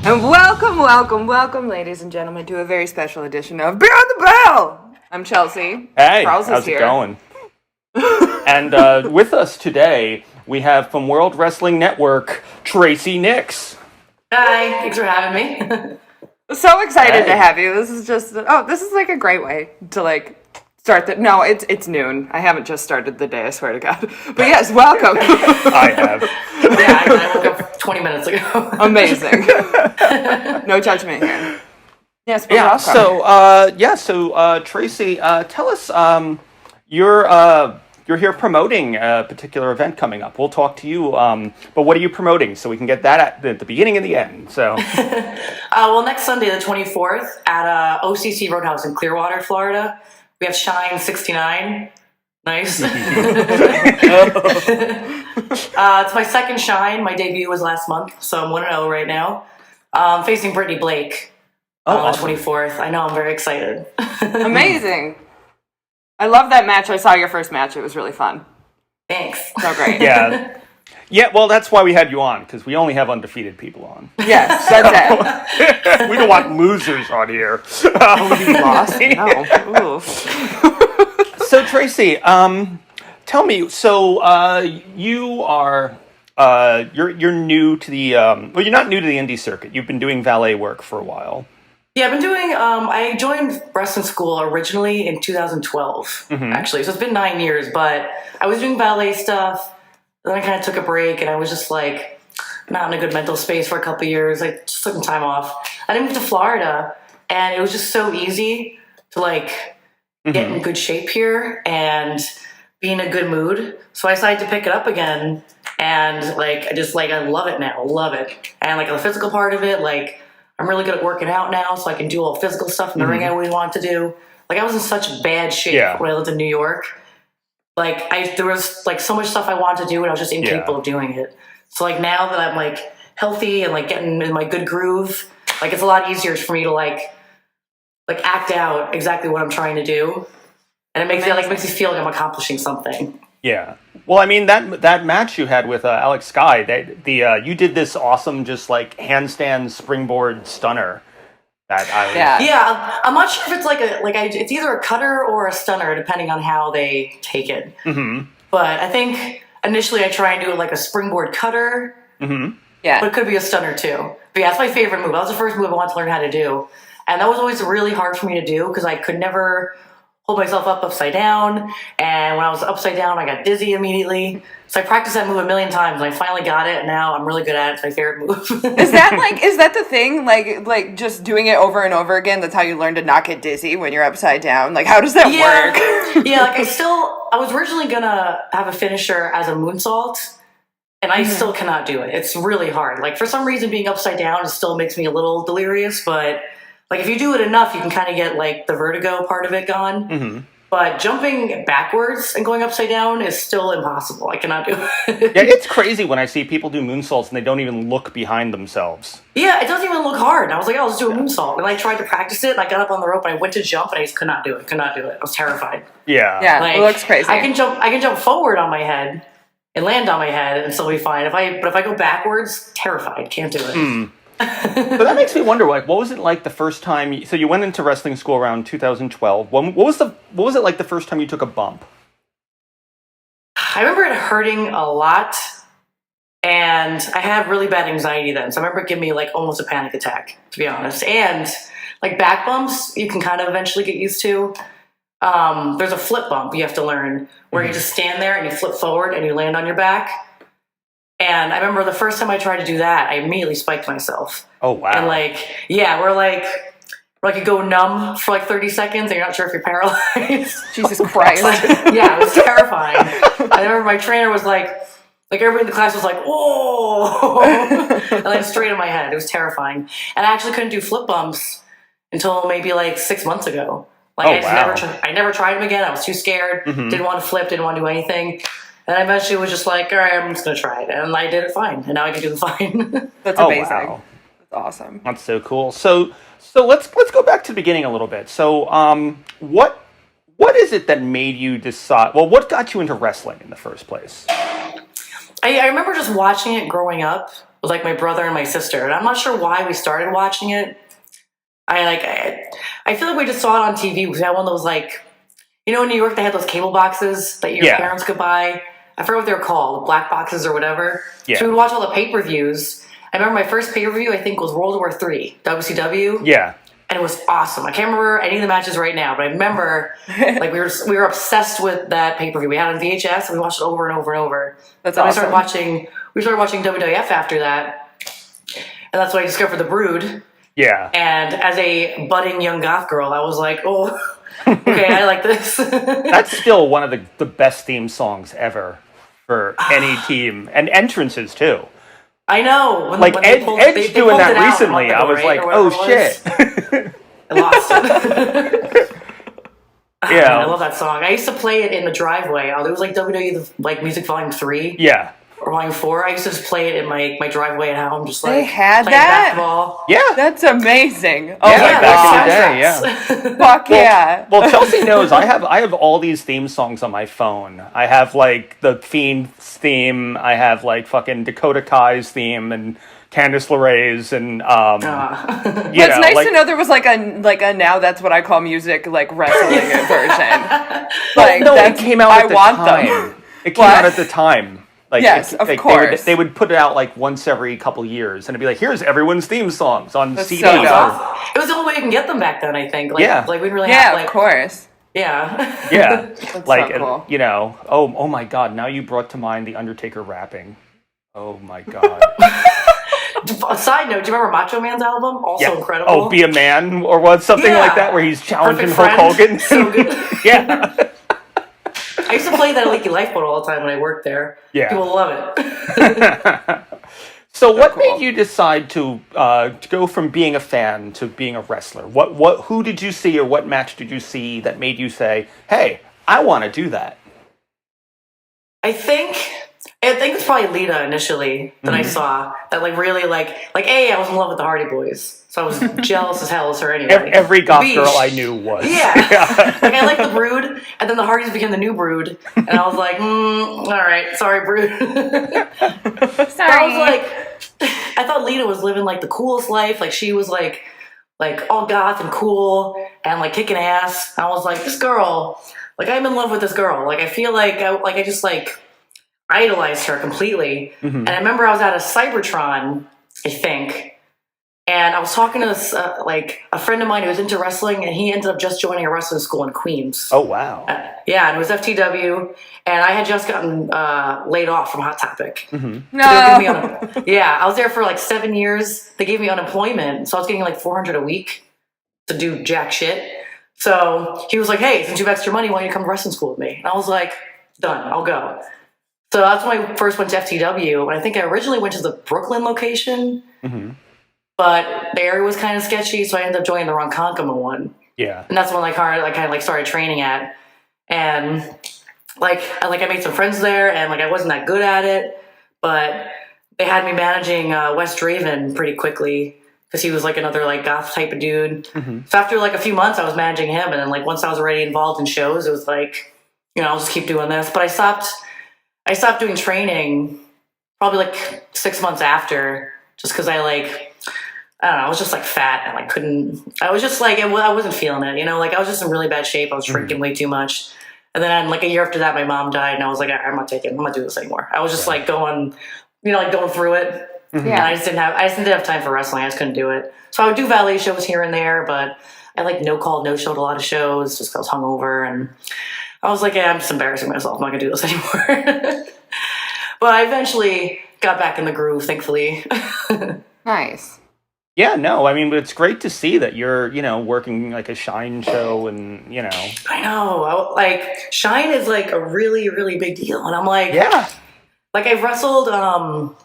And welcome, ladies and gentlemen, to a very special edition of Beyond the Belle. I'm Chelsea. Hey, Charles how's is here. it going? And with us today, we have from World Wrestling Network, Tracy Nyxx. Hi, thanks for having me. So excited to have you. This is like a great way to start the. No, it's noon. I haven't just started the day. I swear to God. But yes, welcome. I have. Yeah, I woke up 20 minutes ago. Amazing. No judgment here. Yes, but Yeah. welcome. So Tracy, tell us. You're here promoting a particular event coming up. We'll talk to you. But what are you promoting so we can get that at the beginning and the end? So. Well, next Sunday, the 24th, at OCC Roadhouse in Clearwater, Florida, we have Shine 69. Nice. It's my second Shine. My debut was last month, so I'm 1-0 right now. Facing Brittany Blake on the 24th. I know, I'm very excited. Amazing. I love that match. I saw your first match. It was really fun. Thanks. So great. Yeah. Yeah, well, that's why we had you on, because we only have undefeated people on. Yes, that's it. We don't want losers on here. We lost? No. Ooh. So, Tracy, tell me, so you are, you're new to the, well, you're not new to the indie circuit. You've been doing valet work for a while. Yeah, I've been doing, I joined wrestling school originally in 2012, actually. So it's been 9 years, but I was doing ballet stuff. Then I kind of took a break, and I was just like not in a good mental space for a couple of years. I just took some time off. I moved to Florida, and it was just so easy to get in good shape here and be in a good mood. So I decided to pick it up again, and I love it now. Love it. And the physical part of it, I'm really good at working out now, so I can do all physical stuff in the ring I always wanted to do. I was in such bad shape when I lived in New York. There was so much stuff I wanted to do, and I was just incapable of doing it. So now that I'm healthy and getting in my good groove, it's a lot easier for me to act out exactly what I'm trying to do, and it makes me feel like I'm accomplishing something. Yeah. Well, I mean that match you had with Alex Sky, you did this awesome handstand springboard stunner. I'm not sure if it's it's either a cutter or a stunner depending on how they take it. But I think initially I try and do it like a springboard cutter. Yeah, but it could be a stunner too. But yeah, that's my favorite move. That was the first move I wanted to learn how to do, and that was always really hard for me to do because I could never hold myself up upside down, and when I was upside down I got dizzy immediately. So I practiced that move a million times, and I finally got it, and now I'm really good at it. It's my favorite move. Is that the thing? Just doing it over and over again, that's how you learn to not get dizzy when you're upside down? How does that work? Yeah, I was originally gonna have a finisher as a moonsault, and I still cannot do it. It's really hard. For some reason, being upside down still makes me a little delirious, but if you do it enough, you can kind of get the vertigo part of it gone. But jumping backwards and going upside down is still impossible. I cannot do it. Yeah, it's crazy when I see people do moonsaults and they don't even look behind themselves. Yeah, it doesn't even look hard. I was like, I'll just do a moonsault. And I tried to practice it, and I got up on the rope, and I went to jump, and I just could not do it. I was terrified. Yeah, it looks crazy. I can jump forward on my head and land on my head and still be fine. But if I go backwards, terrified. Can't do it. But that makes me wonder, what was it like the first time? So you went into wrestling school around 2012. What was it like the first time you took a bump? I remember it hurting a lot, and I had really bad anxiety then. So I remember it giving me almost a panic attack, to be honest. And back bumps, you can kind of eventually get used to. There's a flip bump you have to learn, where you just stand there and you flip forward and you land on your back. And I remember the first time I tried to do that, I immediately spiked myself. Oh, wow. And we're you go numb for 30 seconds and you're not sure if you're paralyzed. Jesus Christ. Yeah, it was terrifying. I remember my trainer was everybody in the class was whoa! And straight in my head. It was terrifying. And I actually couldn't do flip bumps until maybe 6 months ago. I never tried them again. I was too scared. Didn't want to flip, didn't want to do anything. And I eventually was just all right, I'm just going to try it. And I did it fine. And now I can do it fine. That's amazing. Wow. That's awesome. That's so cool. So let's go back to the beginning a little bit. So what is it that made you decide, what got you into wrestling in the first place? I remember just watching it growing up. with like my brother and my sister, and I'm not sure why we started watching it. I feel like we just saw it on TV. We had one of those like, you know, in New York they had those cable boxes that your parents could buy. I forget what they were called, black boxes or whatever. Yeah. So we would watch all the pay-per-views. I remember my first pay-per-view, I think, was World War III, WCW. Yeah. And it was awesome. I can't remember any of the matches right now, but I remember like we were obsessed with that pay-per-view. We had it on VHS and we watched it over and over and over. That's awesome. We started watching WWF after that. And that's when I discovered The Brood. Yeah. And as a budding young goth girl, I was like, oh, okay, I like this. That's still one of the best theme songs ever for any team. And entrances, too. I know. When Edge doing that recently, I was like, oh, shit. I lost it. Yeah. I love that song. I used to play it in the driveway. It was like WWE like Music Volume 3. Yeah. Or Volume 4. I used to just play it in my driveway at home, just like they had playing that? basketball. Yeah. That's amazing. Oh yeah, my like god. back in the day, yeah. Fuck yeah. Well, Chelsea knows I have all these theme songs on my phone. I have like the Fiend's theme. I have like fucking Dakota Kai's theme and Candice LeRae's and But it's nice to know there was like a now that's what I call music like wrestling version. Like no, it came out at the time. Them. It came out at the time. Like, yes, of course. They would put it out like once every couple years, and it'd be like, "Here's everyone's theme songs on CD." So It was the only way you can get them back then, I think. Like, Yeah. Like we really have, like, of course. Yeah. Yeah. That's Like, so cool. you know, oh my God! Now you brought to mind the Undertaker rapping. Oh my God. Side note, do you remember Macho Man's album? Also incredible. Oh, Be a Man or what? Something like that, where he's challenging Hulk Hogan. So good. Yeah. I used to play that at Leaky Lifeboat all the time when I worked there. Yeah. People love it. So what made you decide to go from being a fan to being a wrestler? Who did you see or what match did you see that made you say, "Hey, I want to do that"? I think it's probably Lita initially that I saw that like really like I was in love with the Hardy Boys, so I was jealous as hell as her anyway. Every goth girl I knew was. Yeah. Like I liked the Brood, and then the Hardys became the new Brood, and I was like, all right, sorry, Brood. Sorry. I was like, I thought Lita was living like the coolest life. Like she was like all goth and cool and like kicking ass. And I was like, this girl, like I'm in love with this girl. Like I feel like I just like idolized her completely. Mm-hmm. And I remember I was at a Cybertron, I think, and I was talking to this like a friend of mine who was into wrestling, and he ended up just joining a wrestling school in Queens. Oh wow! Yeah, and it was FTW, and I had just gotten laid off from Hot Topic. Mm-hmm. No. So I was there for like 7 years. They gave me unemployment, so I was getting like $400 a week to do jack shit. So he was like, "Hey, since you have extra money, why don't you come to wrestling school with me?" And I was like, "Done, I'll go." So that's when I first went to FTW, and I think I originally went to the Brooklyn location. Mm-hmm. But the area was kind of sketchy, so I ended up joining the Ronkonkoma one. Yeah. And that's when I kind of started training at. And I made some friends there, and like I wasn't that good at it, but they had me managing Wes Draven pretty quickly because he was like another like goth type of dude. Mm-hmm. So after like a few months, I was managing him, and then like once I was already involved in shows, it was like, I'll just keep doing this. But I stopped doing training probably like 6 months after, just because I don't know, I was just like fat and I was just like, I wasn't feeling it, like I was just in really bad shape. I was drinking way too much. And then like a year after that, my mom died, and I was like, I'm not do this anymore. I was just like going, going through it. Mm-hmm. And I just didn't have time for wrestling. I just couldn't do it. So I would do valet shows here and there, but I like no-showed a lot of shows just because I was hungover. And I was like, yeah, I'm just embarrassing myself. I'm not gonna do this anymore. But I eventually got back in the groove, thankfully. Nice. Yeah, no, I mean, but it's great to see that you're, working like a Shine show and, I know. Like, Shine is like a really, really big deal. And I'm like, yeah. Like, I wrestled the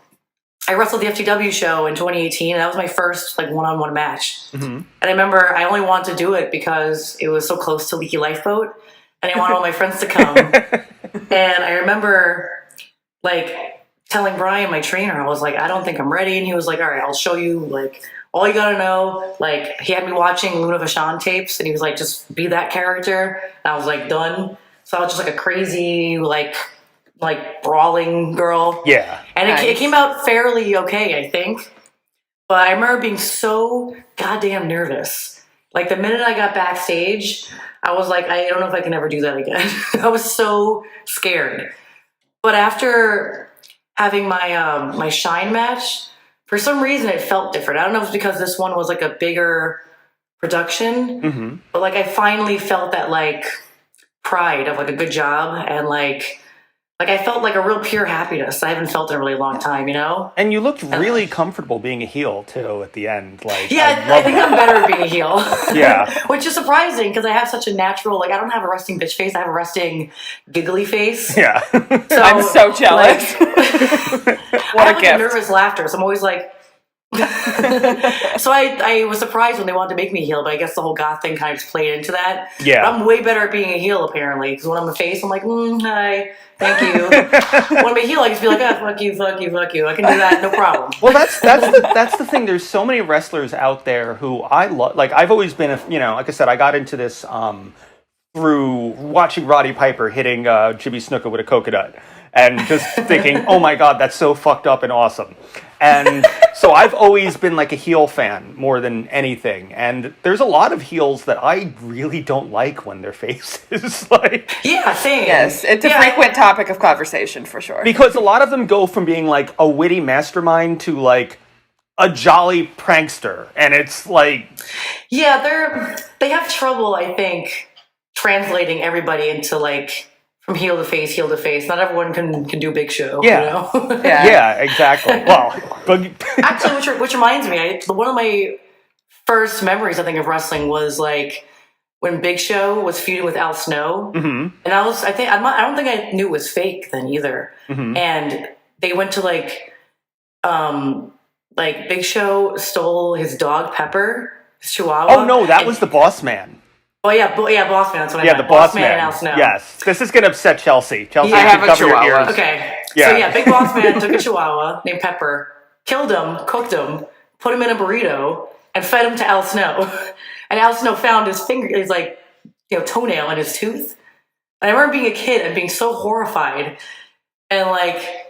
FTW show in 2018, and that was my first like one-on-one match. Mm-hmm. And I remember I only wanted to do it because it was so close to Leaky Lifeboat, and I wanted all my friends to come. And I remember like telling Brian, my trainer, I was like, I don't think I'm ready. And he was like, all right, I'll show you, like, all you gotta know. Like, he had me watching Luna Vachon tapes, and he was like, just be that character. And I was like, done. So I was just like a crazy, like, like brawling girl. Yeah. And it came out fairly okay, I think. But I remember being so goddamn nervous. Like the minute I got backstage, I was like, I don't know if I can ever do that again. I was so scared. But after having my my shine match, for some reason it felt different. I don't know if it's because this one was like a bigger production, but like I finally felt that like pride of like a good job, and like I felt like a real pure happiness I haven't felt in a really long time, you know? And you looked really comfortable being a heel too at the end. Like, yeah, I think I'm better at being a heel. Yeah. Which is surprising because I have such a natural, like I don't have a resting bitch face, I have a resting giggly face. Yeah. So, I'm so jealous. What I have like a nervous laughter, so I'm always like so I was surprised when they wanted to make me heel, but I guess the whole goth thing kind of just played into that. Yeah. But I'm way better at being a heel apparently, because when I'm a face, I'm like, hi, thank you. When I'm a heel, I just be like, fuck you, fuck you, fuck you. I can do that, no problem. Well, that's the thing. There's so many wrestlers out there who I love. Like I've always been like I said, I got into this through watching Roddy Piper hitting Jimmy Snuka with a coconut, and just thinking, oh my god, that's so fucked up and awesome. And so I've always been like a heel fan more than anything. And there's a lot of heels that I really don't like when their face is like... Yeah, same. Yes, it's a frequent topic of conversation for sure. Because a lot of them go from being like a witty mastermind to like a jolly prankster. And it's like... Yeah, they have trouble, I think, translating everybody into like... From heel to face. Not everyone can do Big Show. Yeah. You know? Yeah, exactly. Well, actually, which reminds me, one of my first memories, I think, of wrestling was like when Big Show was feuding with Al Snow, and I don't think I knew it was fake then either. And they went to like Big Show stole his dog Pepper, his Chihuahua. Oh no, that was the Boss Man. Oh yeah, Boss Man. That's what I meant. The Boss Man. And Al Snow. Yes, this is going to upset Chelsea. Chelsea, I have a cover your Chihuahua. ears. Okay. Yeah. So yeah, Big Boss Man took a Chihuahua named Pepper, killed him, cooked him, put him in a burrito, and fed him to Al Snow. And Al Snow found his toenail in his tooth. And I remember being a kid and being so horrified. And like,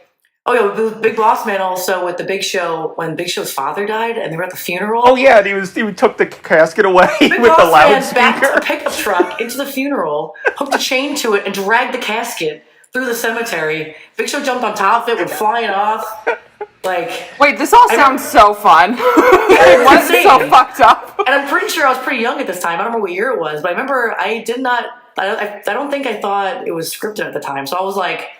oh yeah, Big Boss Man also with the Big Show when Big Show's father died and they were at the funeral. Oh yeah, he took the casket away Big with the Boss Man backed loudspeaker. a pickup truck into the funeral, hooked a chain to it, and dragged the casket through the cemetery. Big Show jumped on top of it, went flying off. Like, wait, this all sounds so fun. It wasn't so fucked up. And I'm pretty sure I was pretty young at this time. I don't remember what year it was, but I remember I don't think I thought it was scripted at the time. So I was like,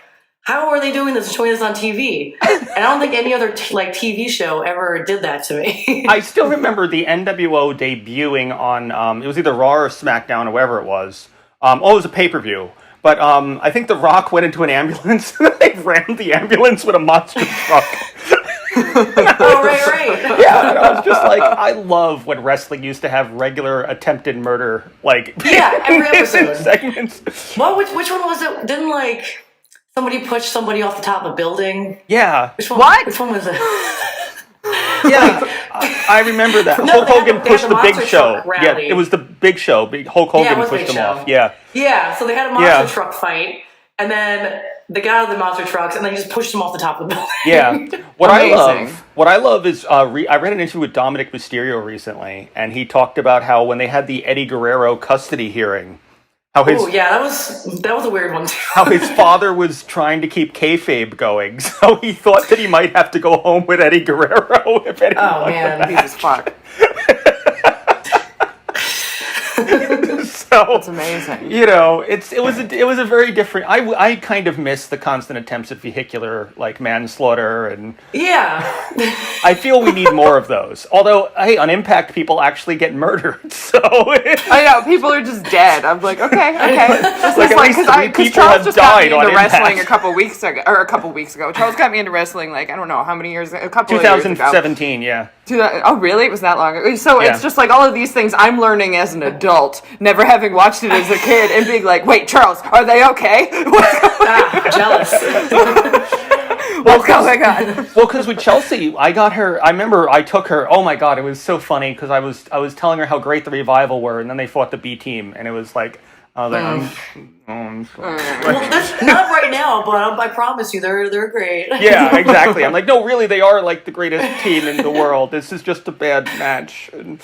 how are they doing this and showing this on TV? And I don't think any other TV show ever did that to me. I still remember the NWO debuting on, it was either Raw or SmackDown or wherever it was. It was a pay-per-view. But I think The Rock went into an ambulance and they rammed the ambulance with a monster truck. Oh, right. Yeah, and I was just like, I love when wrestling used to have regular attempted murder, like... Yeah, every episode. segments. Well, which one was it? Didn't, like, somebody push somebody off the top of a building? Yeah. Which one, What? Which one was it? Yeah, I remember that. No, Hulk they had Hogan pushed the the Big monster Show. truck Yeah, rally. it was the Big Show. Hulk Hogan it was pushed Big him Show. off. Yeah. Yeah, so they had a monster truck fight, and then they got out of the monster trucks, and then just pushed them off the top of the building. Yeah. Amazing. What I love is I read an interview with Dominic Mysterio recently, and he talked about how when they had the Eddie Guerrero custody hearing, how his Oh yeah, that was a weird one too. how his father was trying to keep kayfabe going, so he thought that he might have to go home with Eddie Guerrero if anything. Oh man, Jesus fuck. So That's amazing. You know, it was a very different. I kind of miss the constant attempts at vehicular like manslaughter, and yeah. I feel we need more of those. Although, hey, on Impact, people actually get murdered, so I know, people are just dead. I'm like, okay. This Like, is at like, least 3 because people Charles have just got me died on into wrestling Impact. a couple weeks ago. Charles got me into wrestling, like, I don't know how many years, a couple of years ago. 2017, yeah. Oh, really? It was that long ago? So Yeah. it's just like all of these things I'm learning as an adult, never having watched it as a kid, and being like, wait, Charles, are they okay? Jealous. What's going on? Well, because with Chelsea, I remember I took her. Oh my god, it was so funny because I was telling her how great the Revival were, and then they fought the B Team, and it was like I was like, I'm sorry. Well, that's not right now, but I promise you, they're great. Yeah, exactly. I'm like, no, really, they are like the greatest team in the world. This is just a bad match. And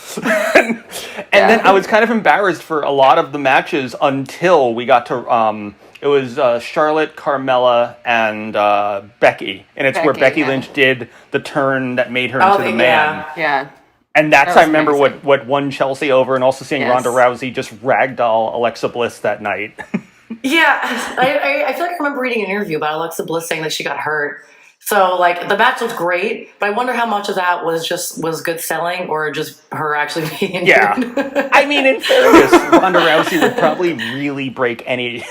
then I was kind of embarrassed for a lot of the matches until we got to, it was Charlotte, Carmella, and Becky. And it's where Becky Lynch did the turn that made her into the man. Yeah. And that's, I remember, amazing. what won Chelsea over, and also seeing Ronda Rousey just ragdoll Alexa Bliss that night. Yeah, I feel like I remember reading an interview about Alexa Bliss saying that she got hurt. So, like, the match looked great, but I wonder how much of that was good selling or just her actually being injured. Yeah. I mean, in fairness, Ronda Rousey would probably really break any,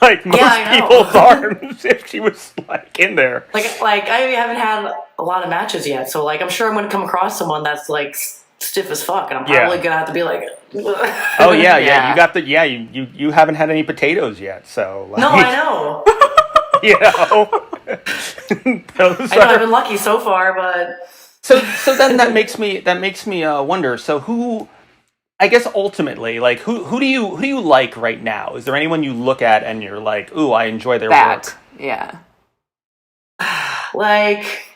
like, most people's arms if she was, like, in there. Like I haven't had a lot of matches yet, so, like, I'm sure I'm going to come across someone that's, like, stiff as fuck, and I'm probably going to have to be like... Oh, yeah. You got the... Yeah, you haven't had any potatoes yet, so... Like, no, I know. You know... I've been lucky so far, but... So then that makes me wonder, so who... I guess ultimately, like, who do you like right now? Is there anyone you look at and you're like, ooh, I enjoy their work? Yeah. Like...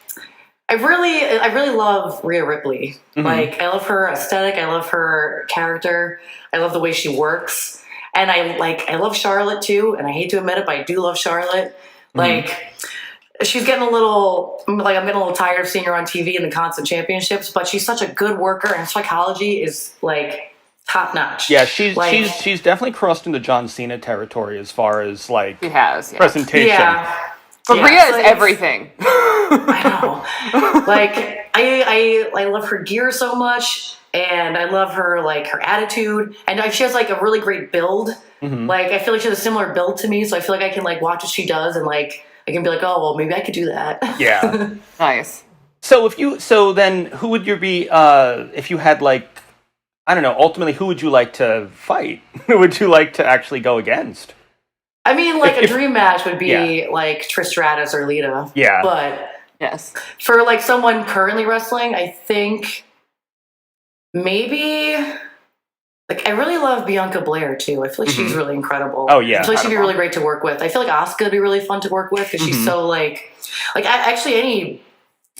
I really love Rhea Ripley. Mm-hmm. Like, I love her aesthetic. I love her character. I love the way she works. And I love Charlotte too. And I hate to admit it, but I do love Charlotte. Mm-hmm. Like, she's getting a little, like, I'm getting a little tired of seeing her on TV in the constant championships, but she's such a good worker, and her psychology is, like, top notch. Yeah, she's definitely crossed into John Cena territory as far as, like, She has, presentation. Yeah. But Rhea is everything. I know. Like, I love her gear so much, and I love her, like, her attitude, and she has, like, a really great build. Mm-hmm. Like, I feel like she has a similar build to me, so I feel like I can, like, watch what she does, and, like, I can be like, oh, well, maybe I could do that. Yeah. Nice. So then who would you be, if you had, like, I don't know, ultimately, who would you like to fight? Who would you like to actually go against? I mean, like, a dream match would be, like, Trish Stratus or Lita. Yeah. But yes, for, like, someone currently wrestling, I think maybe... Like, I really love Bianca Belair, too. I feel like she's really incredible. Oh, yeah. I feel like she'd be really great to work with. I feel like Asuka would be really fun to work with because she's so, like... Like, actually, any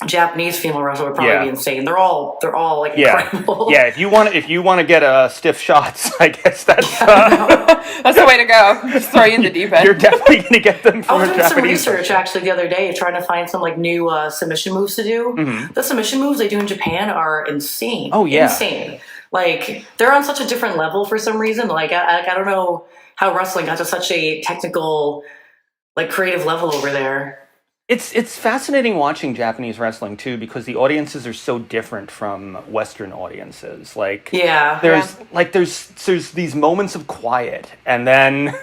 Japanese female wrestler would probably be insane. They're all like, incredible. Yeah, if you want to get stiff shots, I guess that's... that's the way to go. Just throw you in the deep end. You're definitely going to get them from a Japanese... I was doing some research, actually, the other day, trying to find some, like, new submission moves to do. Mm-hmm. The submission moves they do in Japan are insane. Oh, yeah. Insane. Like, they're on such a different level for some reason. Like, I don't know how wrestling got to such a technical, like, creative level over there. It's fascinating watching Japanese wrestling, too, because the audiences are so different from Western audiences. Like, there's these moments of quiet and then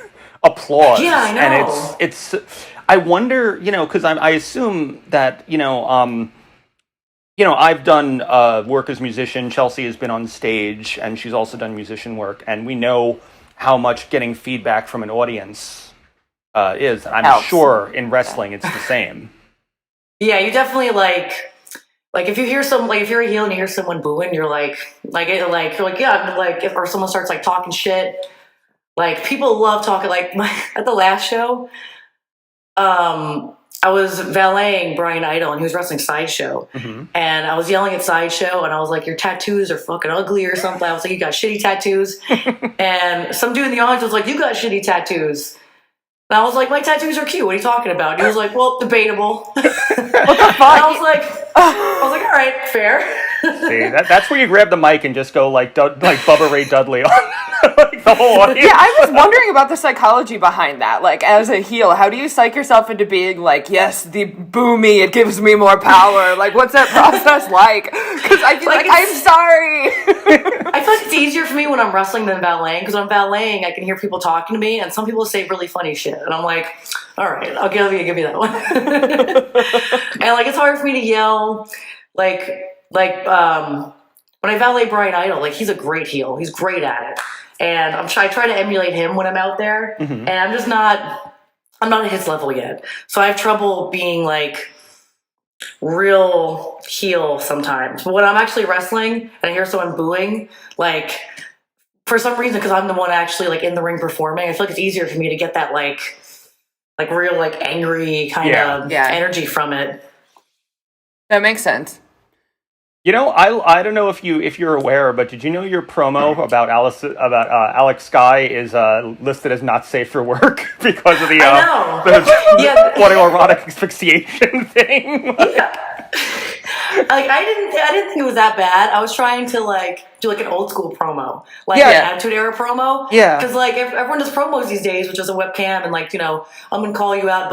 applause. Yeah, I know. And it's I wonder, because I assume that, I've done work as musician. Chelsea has been on stage, and she's also done musician work. And we know how much getting feedback from an audience is. I'm helps. Sure in wrestling it's the same. Yeah, you definitely like if you hear if you're a heel and you hear someone booing, you're like yeah, like or someone starts like talking shit. Like, people love talking. Like, at the last show, I was valeting Brian Idol, and he was wrestling Sideshow. Mm-hmm. And I was yelling at Sideshow, and I was like, your tattoos are fucking ugly or something. I was like, you got shitty tattoos. And some dude in the audience was like, you got shitty tattoos. And I was like, my tattoos are cute. What are you talking about? And he was like, well, debatable. What the fuck? I was like, all right, fair. See, that's where you grab the mic and just go like Bubba Ray Dudley on like the whole audience. Yeah, I was wondering about the psychology behind that. Like, as a heel, how do you psych yourself into being like, yes, the boo me, it gives me more power. Like, what's that process like? Because I feel like I'm sorry. I feel like it's easier for me when I'm wrestling than valeting, because when I'm valeting, I can hear people talking to me, and some people say really funny shit, and I'm like, all right, I'll give you that one. And like, it's hard for me to yell, like when I valet Brian Idol, like, he's a great heel, he's great at it, and I try to emulate him when I'm out there, and I'm not at his level yet, so I have trouble being like real heel sometimes. But when I'm actually wrestling and I hear someone booing, like, for some reason, because I'm the one actually like in the ring performing, I feel like it's easier for me to get that like real like angry kind of energy from it. That makes sense. You know, I don't know if you're aware, but did you know your promo about Alex Sky is listed as not safe for work because of the autoerotic asphyxiation thing? Like I didn't think it was that bad. I was trying to like do like an old school promo, like an Attitude Era promo. Yeah. Because like everyone does promos these days, which is a webcam and like, you know, I'm gonna call you out,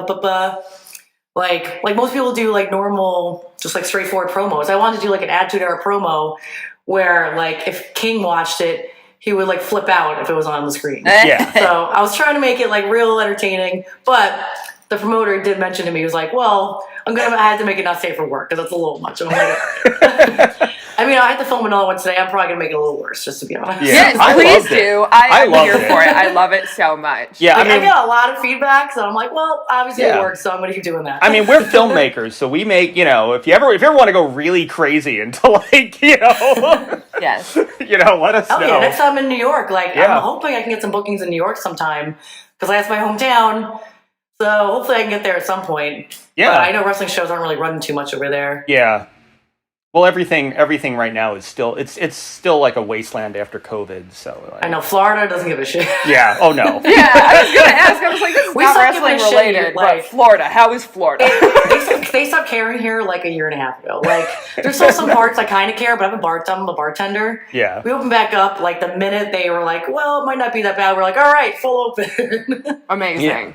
like most people do like normal, just like straightforward promos. I wanted to do like an Attitude Era promo where like if King watched it, he would like flip out if it was on the screen. Yeah. So I was trying to make it like real entertaining, but the promoter did mention to me, he was like, well, I had to make it not safe for work because it's a little much. I'm like, I mean, I had to film another one today. I'm probably going to make it a little worse, just to be honest. Yeah. Yes, please do. I'm here for it. I love it so much. Yeah, like, I get a lot of feedback, so I'm like, well, obviously it works, so I'm going to keep doing that. I mean, we're filmmakers, so we make, you know, if you ever want to go really crazy into like, you know, yes, you know, let us know. Yeah, next time I'm in New York, like, I'm hoping I can get some bookings in New York sometime because that's my hometown. So hopefully I can get there at some point. Yeah. But I know wrestling shows aren't really running too much over there. Yeah. Well, everything right now is still it's still like a wasteland after COVID. So I know Florida doesn't give a shit. Yeah. Oh no. Yeah. I was gonna ask. I was like, this is not wrestling related, but Florida. How is Florida? They stopped caring here like a year and a half ago. Like there's still some parts I kind of care, but I'm a bartender. Yeah. We opened back up like the minute they were like, well, it might not be that bad. We're like, all right, full open. Amazing.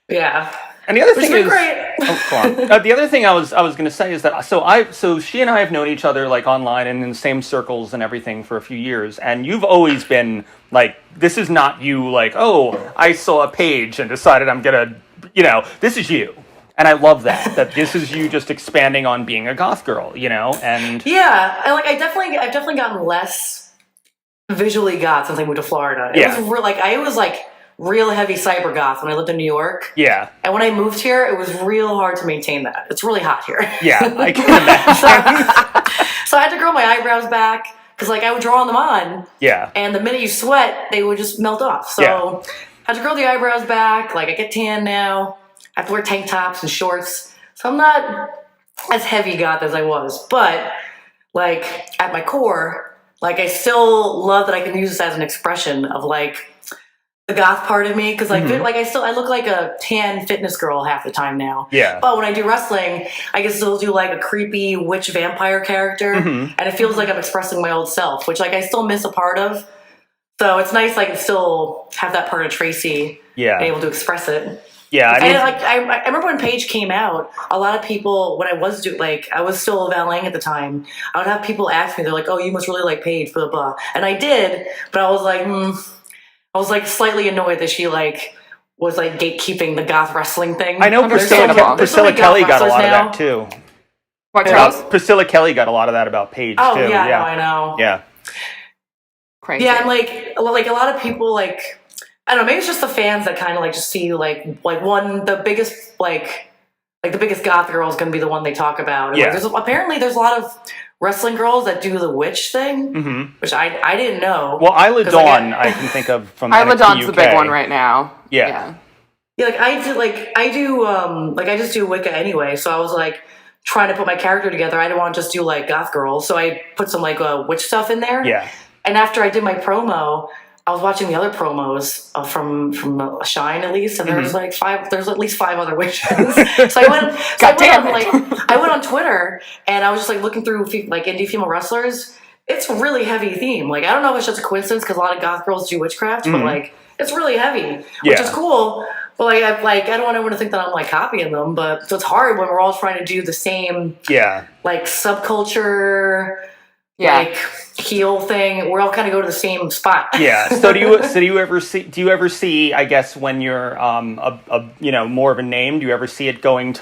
Yeah. And the other thing is, the other thing I was going to say is that so she and I have known each other like online and in the same circles and everything for a few years, and you've always been like, this is not you like, oh, I saw a page and decided I'm gonna, you know, this is you, and I love that this is you just expanding on being a goth girl, you know, and I've definitely gotten less visually goth since I moved to Florida. It was real heavy cyber goth when I lived in New York. Yeah. And when I moved here, it was real hard to maintain that. It's really hot here. Yeah, I can imagine. So I had to grow my eyebrows back because like I would draw them on. Yeah. And the minute you sweat, they would just melt off. So I had to grow the eyebrows back. Like I get tan now. I have to wear tank tops and shorts. So I'm not as heavy goth as I was. But like at my core, like I still love that I can use this as an expression of like the goth part of me, because like I look like a tan fitness girl half the time now. Yeah. But when I do wrestling, I can still do like a creepy witch vampire character, and it feels like I'm expressing my old self, which like I still miss a part of. So it's nice I can still have that part of Tracy, and able to express it. Yeah, I remember when Paige came out, a lot of people, when I was I was still valeting at the time, I would have people ask me, they're like, oh, you must really like Paige, blah, blah, blah. And I did, but I was like, slightly annoyed that she was like gatekeeping the goth wrestling thing. I know Priscilla Kelly got a lot of that too. What, Charles? Priscilla Kelly got a lot of that about Paige too. Oh yeah, I know. Yeah. Crazy. Yeah, and like a lot of people I don't know, maybe it's just the fans that kind of just see the biggest the biggest goth girl is going to be the one they talk about. And there's a lot of wrestling girls that do the witch thing, which I didn't know. Well, Isla Dawn, I can think of from Isla Dawn's the big one right now. Yeah. Yeah, I just do Wicca anyway, so I was trying to put my character together. I didn't want to just do goth girls, so I put some witch stuff in there. Yeah. And after I did my promo, I was watching the other promos from Shine at least, and there's there's at least 5 other witches. So I went on Twitter and I was just looking through indie female wrestlers. It's a really heavy theme. I don't know if it's just a coincidence because a lot of goth girls do witchcraft, but it's really heavy, which is cool. But I don't want everyone to think that I'm copying them. But so it's hard when we're all trying to do the same subculture. Yeah. Heel thing. We're all kind of go to the same spot. Yeah. So do you ever see, I guess, when you're more of a name, do you ever see it going to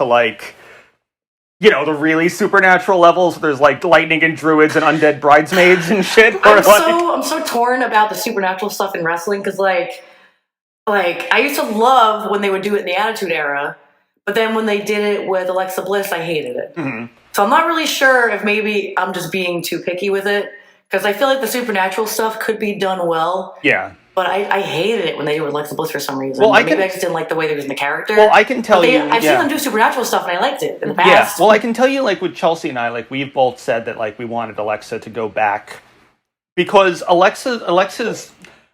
the really supernatural levels? There's lightning and druids and undead bridesmaids and shit. I'm so torn about the supernatural stuff in wrestling because I used to love when they would do it in the Attitude Era, but then when they did it with Alexa Bliss, I hated it. Mm-hmm. So I'm not really sure if maybe I'm just being too picky with it. Because I feel like the supernatural stuff could be done well. Yeah. But I hated it when they did Alexa Bliss for some reason. Well, Maybe I just didn't like the way they was in the character. Well, I can tell you... I've seen them do supernatural stuff, and I liked it in the Yeah, past. well, I can tell you, like, with Chelsea and I, like, we've both said that, like, we wanted Alexa to go back. Because Alexa's,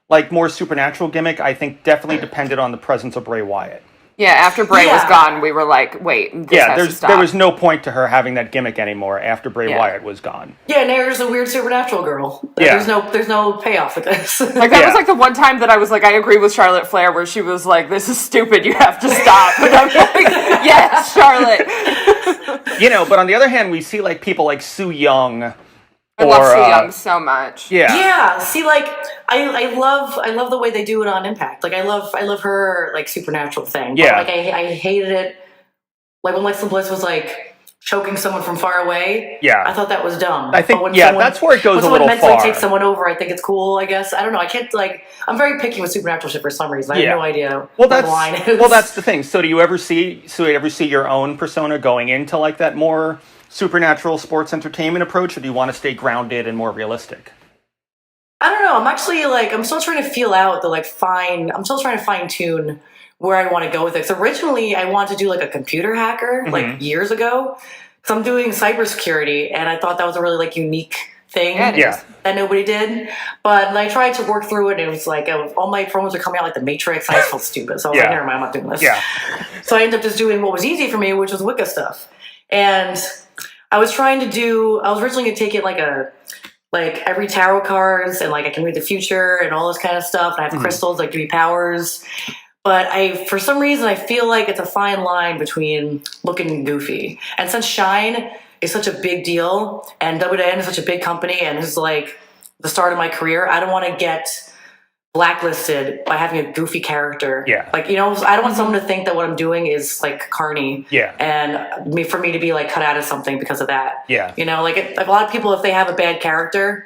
like, more supernatural gimmick, I think, definitely depended on the presence of Bray Wyatt. Yeah, after Bray was gone, we were like, wait, this has to stop. There was no point to her having that gimmick anymore after Bray Wyatt was gone. Yeah, and there's a weird supernatural girl. There's no payoff with this. Like, that was like the one time that I was like, I agree with Charlotte Flair, where she was like, this is stupid, you have to stop. And I'm like, yes, Charlotte. You know, but on the other hand, we see, like, people like Su Yung. I love Su Yung so much. Yeah. See, like, I love the way they do it on Impact. Like, I love her, like, supernatural thing. Yeah. But, like, I hated it. Like, when Alexa Bliss was, like, choking someone from far away. Yeah. I thought that was dumb. I think, that's where it goes a little far. When someone mentally takes someone over, I think it's cool, I guess. I don't know. I can't, like, I'm very picky with supernatural shit for some reason. I have no idea what the line is. Well, that's the thing. So do you ever see your own persona going into, like, that more supernatural sports entertainment approach, or do you want to stay grounded and more realistic? I don't know. I'm actually I'm still trying to feel out I'm still trying to fine tune where I want to go with it. So originally I wanted to do like a computer hacker like years ago. So I'm doing cybersecurity, and I thought that was a really like unique thing that nobody did. But I tried to work through it, and it was like all my phones were coming out like the Matrix, and I felt stupid. So I was like, never mind, I'm not doing this. Yeah. So I ended up just doing what was easy for me, which was Wicca stuff. And I was originally going to take it like every tarot cards, and like I can read the future and all this kind of stuff. And I have crystals, like give me powers. But for some reason, I feel like it's a fine line between looking goofy. And since Shine is such a big deal, and WWN is such a big company, and this is like the start of my career, I don't want to get blacklisted by having a goofy character. Yeah. Like, you know, I don't want someone to think that what I'm doing is like carny. Yeah. And for me to be like cut out of something because of that. Yeah. You know, like a lot of people, if they have a bad character,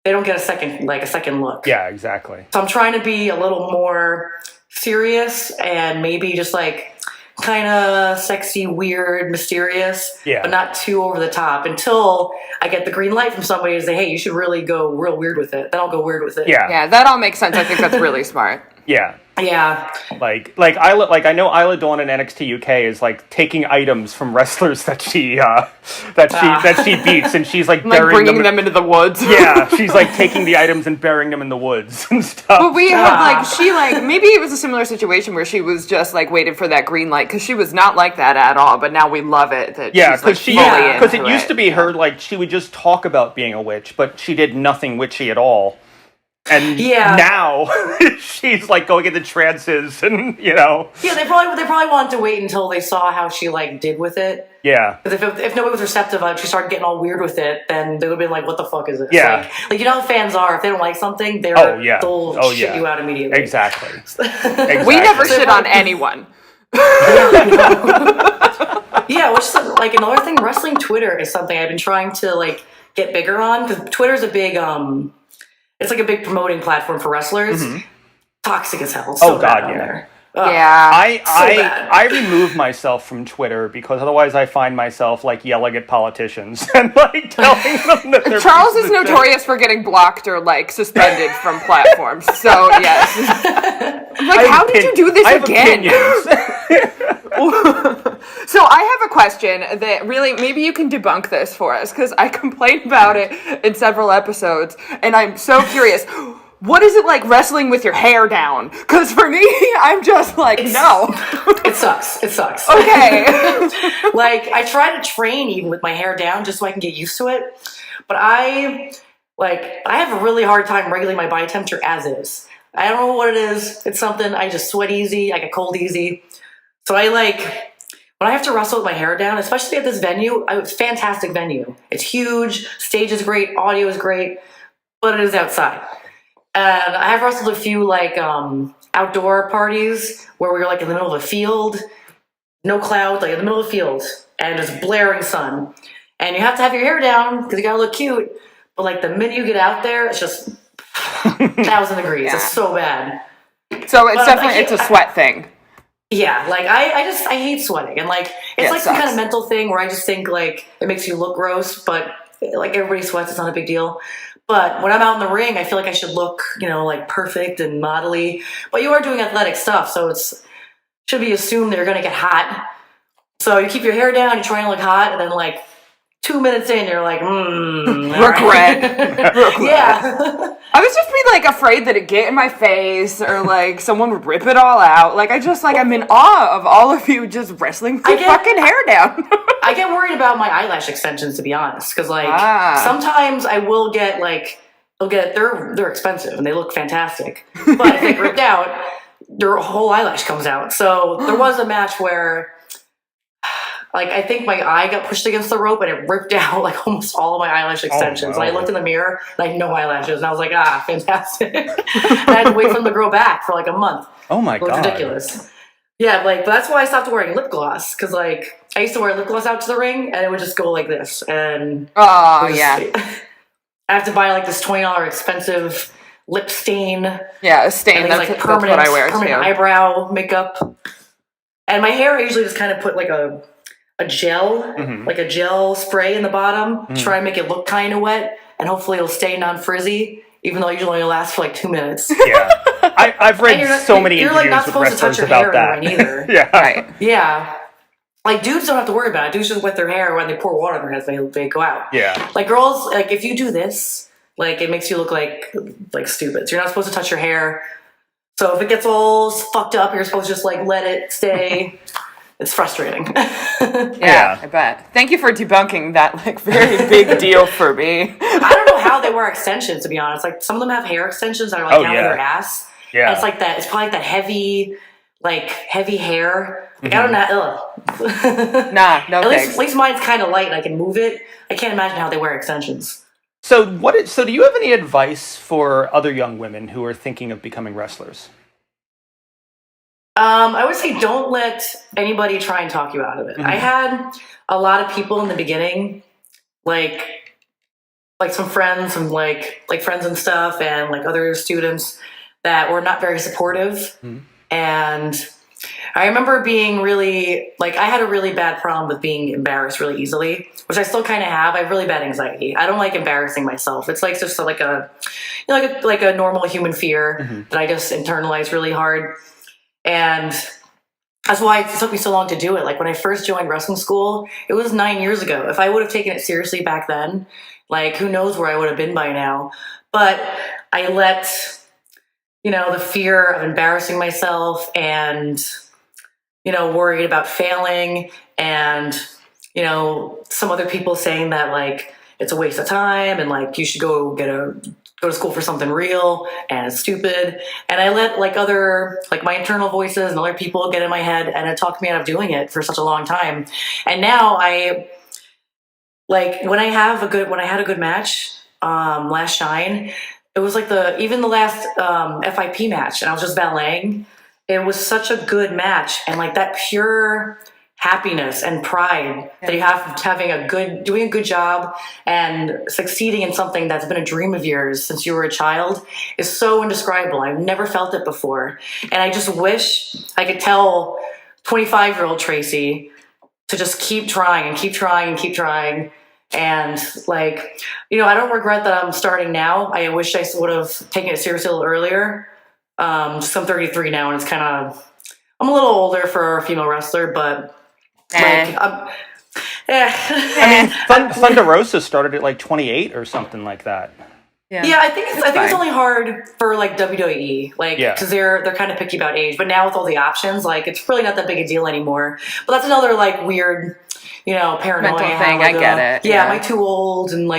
they don't get a second look. Yeah, exactly. So I'm trying to be a little more serious and maybe just like kind of sexy, weird, mysterious, but not too over the top until I get the green light from somebody to say, hey, you should really go real weird with it. Then I'll go weird with it. Yeah. Yeah, that all makes sense. I think that's really smart. Yeah. Yeah. Like I know Isla Dawn in NXT UK is like taking items from wrestlers that she beats, and she's like bringing them into the woods. Yeah, she's like taking the items and burying them in the woods and stuff. But we had maybe it was a similar situation where she was just like waited for that green light, because she was not like that at all. But now we love it that because it used to be her like she would just talk about being a witch, but she did nothing witchy at all. And now she's like going into trances, and you know. Yeah, they probably wanted to wait until they saw how she like did with it. Yeah. Because if nobody was receptive, she started getting all weird with it, then they would have been like, "What the fuck is this?" Yeah. Like you know how fans are. If they don't like something, they'll shit you out immediately. Exactly. We never shit on anyone. Yeah, which is like another thing. Wrestling Twitter is something I've been trying to like get bigger on, because Twitter's a big it's like a big promoting platform for wrestlers. Toxic as hell. It's so bad on there. I remove myself from Twitter because otherwise I find myself like yelling at politicians and like telling them that they're Charles is notorious for getting blocked or like suspended from platforms. So yes. Like, how did you do this again? So I have a question that really, maybe you can debunk this for us, because I complained about it in several episodes, and I'm so curious. What is it like wrestling with your hair down? Because for me, I'm just like, no. It sucks. It sucks. Okay. Like, I try to train even with my hair down just so I can get used to it. But I have a really hard time regulating my body temperature as is. I don't know what it is. It's something. I just sweat easy. I get cold easy. So when I have to wrestle with my hair down, especially at this venue, it's a fantastic venue. It's huge. Stage is great. Audio is great. But it is outside. And I have wrestled a few like outdoor parties where we were like in the middle of a field, no clouds, like in the middle of a field, and just blaring sun. And you have to have your hair down because you gotta look cute. But like the minute you get out there, it's just 1,000 degrees. Yeah. It's so bad. So it's a sweat thing. Yeah, like I hate sweating, and like it's like some kind of mental thing where I just think like it makes you look gross, but like everybody sweats, it's not a big deal. But when I'm out in the ring, I feel like I should look, like perfect and modelly. But you are doing athletic stuff, so should be assumed that you're going to get hot. So you keep your hair down, you're trying to look hot, and then like 2 minutes in, you're like, regret. Yeah. I was just like afraid that it'd get in my face or like someone would rip it all out. Like I'm in awe of all of you just wrestling your fucking hair down. I get worried about my eyelash extensions, to be honest, because sometimes I will get they're expensive and they look fantastic, but if they get ripped out, their whole eyelash comes out. So there was a match where I think my eye got pushed against the rope and it ripped out like almost all of my eyelash extensions. Oh, no. And I looked in the mirror and I had no eyelashes and I was like, fantastic. And I had to wait for them to grow back for like a month. Oh my God. It was ridiculous. Yeah, but that's why I stopped wearing lip gloss, because I used to wear lip gloss out to the ring and it would just go like this. And I have to buy this $20 expensive lip stain. Yeah, a stain. That's what I wear too. Permanent eyebrow makeup. And my hair, I usually just kind of put a gel, like a gel spray in the bottom, to try and make it look kind of wet, and hopefully it'll stay non-frizzy, even though it usually only lasts for like 2 minutes. Yeah. I've read so many interviews with wrestlers about that. Either. Yeah. Right. Yeah. Like, dudes don't have to worry about it. Dudes just wet their hair when they pour water on their heads, they go out. Yeah. Like, girls, if you do this, it makes you look like stupid. So you're not supposed to touch your hair. So if it gets all fucked up, you're supposed to just let it stay. It's frustrating. Yeah, I bet. Thank you for debunking that very big deal for me. I don't know how they wear extensions, to be honest. Some of them have hair extensions that are down to their ass. Yeah. And it's like that. It's probably like that heavy hair. I don't know. Nah, no thanks. At least mine's kind of light and I can move it. I can't imagine how they wear extensions. So do you have any advice for other young women who are thinking of becoming wrestlers? I would say don't let anybody try and talk you out of it. I had a lot of people in the beginning, like some friends and like friends and stuff, and other students that were not very supportive. And I remember being really I had a really bad problem with being embarrassed really easily, which I still kind of have. I have really bad anxiety. I don't like embarrassing myself. It's just like a normal human fear that I just internalize really hard. And that's why it took me so long to do it. When I first joined wrestling school, it was 9 years ago. If I would have taken it seriously back then, who knows where I would have been by now. But I let, the fear of embarrassing myself and, worried about failing and, some other people saying that, it's a waste of time and, you should go to school for something real and it's stupid. And I let other my internal voices and other people get in my head, and it talked me out of doing it for such a long time. And now I when I had a good match last Shine, it was even the last FIP match, and I was just valeting. It was such a good match, and that pure happiness and pride that you have doing a good job and succeeding in something that's been a dream of yours since you were a child is so indescribable. I've never felt it before. And I just wish I could tell 25-year-old Tracy to just keep trying and keep trying and keep trying. And I don't regret that I'm starting now. I wish I would have taken it seriously a little earlier. I'm 33 now, and it's I'm a little older for a female wrestler, but I mean, Thunder Rosa started at 28 or something like that. Yeah, I think it's only hard for WWE, because they're kind of picky about age. But now with all the options, it's really not that big a deal anymore. But that's another weird, paranoia mental thing. I get it. Yeah, am I too old? And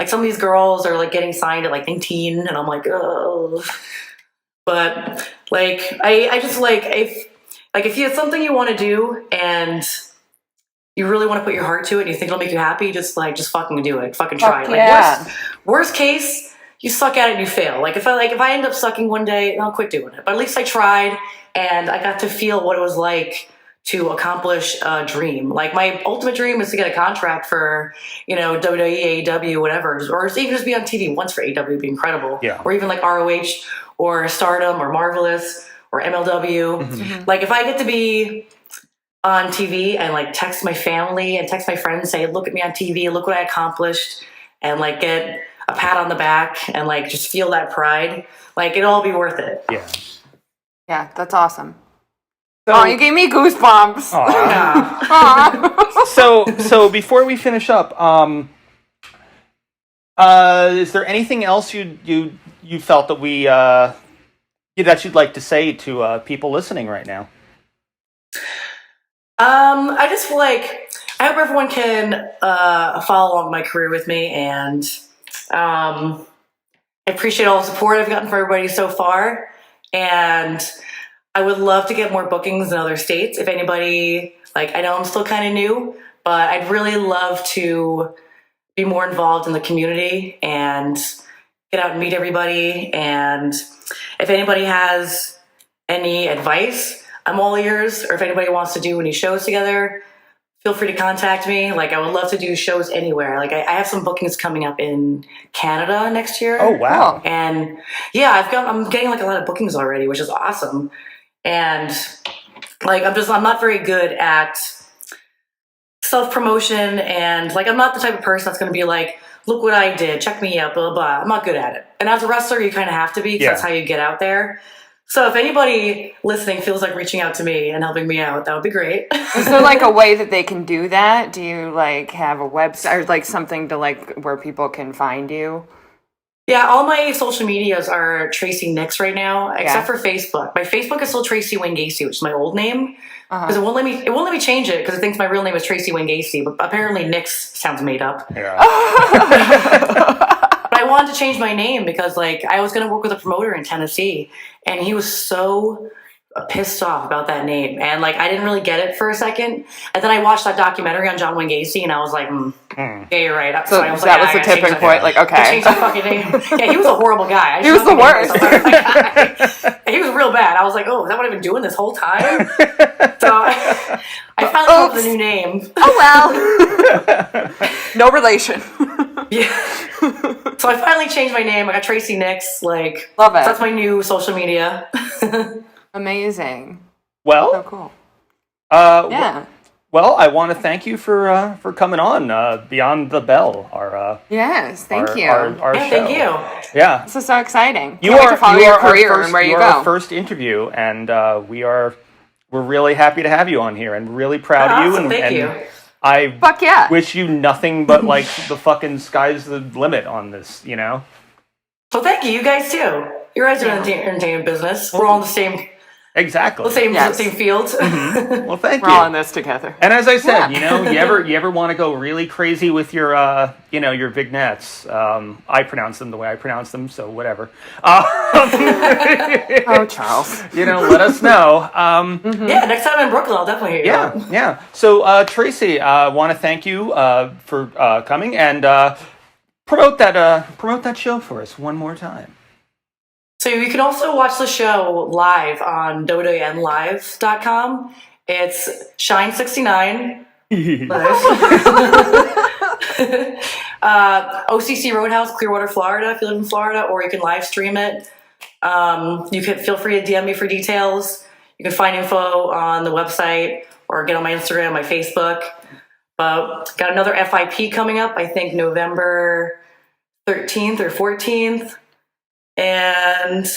some of these girls are getting signed at 19, and I'm oh. But I just if you have something you want to do and you really want to put your heart to it and you think it'll make you happy, just fucking do it. Fucking try. Worst case, you suck at it and you fail. If I end up sucking one day, I'll quit doing it. But at least I tried, and I got to feel what it was like to accomplish a dream. My ultimate dream is to get a contract for, WWE, AEW, whatever, or even just be on TV once for AEW would be incredible. Yeah. Or even ROH or Stardom or Marvelous or MLW. If I get to be on TV and text my family and text my friends, say, look at me on TV, look what I accomplished, and get a pat on the back and like just feel that pride, like it'll all be worth it. Yeah. Yeah, that's awesome. Oh, you gave me goosebumps. So before we finish up, is there anything else you felt that we that you'd like to say to people listening right now? I just feel like I hope everyone can follow along my career with me, and I appreciate all the support I've gotten from everybody so far, and I would love to get more bookings in other states. If anybody, like, I know I'm still kind of new, but I'd really love to be more involved in the community and get out and meet everybody. And if anybody has any advice, I'm all ears. Or if anybody wants to do any shows together, feel free to contact me. Like, I would love to do shows anywhere. Like, I have some bookings coming up in Canada next year. Oh, wow. And yeah, I'm getting like a lot of bookings already, which is awesome. And like, I'm not very good at self-promotion, and like, I'm not the type of person that's going to be like, look what I did, check me out, blah, blah, blah. I'm not good at it. And as a wrestler, you kind of have to be, because that's how you get out there. So if anybody listening feels like reaching out to me and helping me out, that would be great. Is there like a way that they can do that? Do you like have a website or like something to like where people can find you? Yeah, all my social medias are Tracy Nyxx right now, except for Facebook. My Facebook is still Tracy Wayne Gacy, which is my old name, because it won't let me change it because it thinks my real name is Tracy Wayne Gacy, but apparently Nyxx sounds made up. Yeah. But I wanted to change my name because like I was going to work with a promoter in Tennessee, and he was so pissed off about that name, and like I didn't really get it for a second, and then I watched that documentary on John Wayne Gacy, and I was like, yeah, you're right. So I was that like, was the tipping point. Like, okay, change my fucking name. Yeah, he was a horrible guy. He was the worst. He was real bad. I was like, oh, is that what I've been doing this whole time? So I finally came up with a new name. Oh well, no relation. Yeah. So I finally changed my name. I got Tracy Nyxx. Like, love it. So that's my new social media. Amazing. Well, so cool. Yeah. Well, I want to thank you for coming on Beyond the Bell. Our yes, thank you. Our yeah, show. thank you. Yeah, this is so exciting. You Can't are wait to follow your career first, and where you are go. Our first interview, and we're really happy to have you on here, and really proud of you. Awesome, And thank you. I Fuck yeah. wish you nothing but like the fucking sky's the limit on this. You know. Well, thank you. You guys too. You guys are in the entertainment business. We're all in the same. Exactly. The same field. Mm-hmm. Well, thank you. We're all in this together. And as I said, you know, you ever want to go really crazy with your, your vignettes? I pronounce them the way I pronounce them, so whatever. Oh, Charles. You know, let us know. Yeah, next time I'm in Brooklyn, I'll definitely hear you. Yeah. So, Tracy, I want to thank you for coming and promote that show for us one more time. So you can also watch the show live on www.live.com. It's Shine69. OCC Roadhouse, Clearwater, Florida, if you live in Florida, or you can live stream it. You can feel free to DM me for details. You can find info on the website or get on my Instagram, my Facebook. But got another FIP coming up, I think November 13th or 14th. And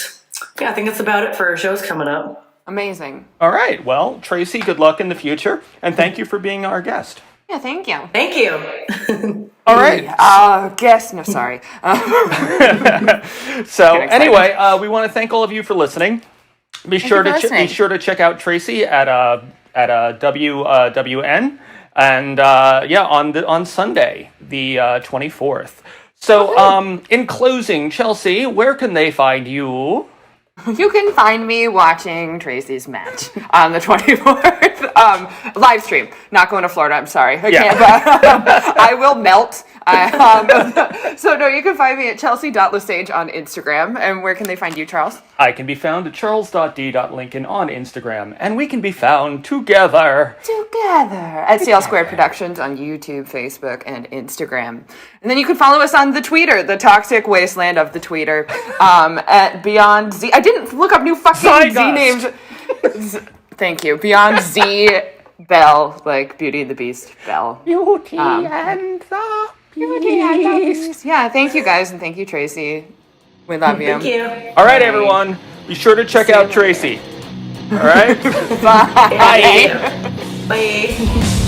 yeah, I think that's about it for shows coming up. Amazing. All right. Well, Tracy, good luck in the future, and thank you for being our guest. Yeah, thank you. Thank you. All right. Guest. No, sorry. So anyway, we want to thank all of you for listening. Be sure to check out Tracy at WWN, and on Sunday the 24th. So, in closing, Chelsea, where can they find you? You can find me watching Tracy's match on the 24th. Live stream. Not going to Florida, I'm sorry. I can't, but I will melt. So, no, you can find me at chelsea.lesage on Instagram. And where can they find you, Charles? I can be found at charles.d.lincoln on Instagram. And we can be found together at CL Squared Productions on YouTube, Facebook, and Instagram. And then you can follow us on the Tweeter, the toxic wasteland of the Tweeter, at Beyond Z. I didn't look up new fucking Z names. Thank you. Beyond Z Belle, like Beauty and the Beast Belle. Beauty and the Yeah, thank you guys, and thank you, Tracy. We love you. Thank you. All right, everyone. Be sure to check out Tracy. All right. Bye. Bye. Bye.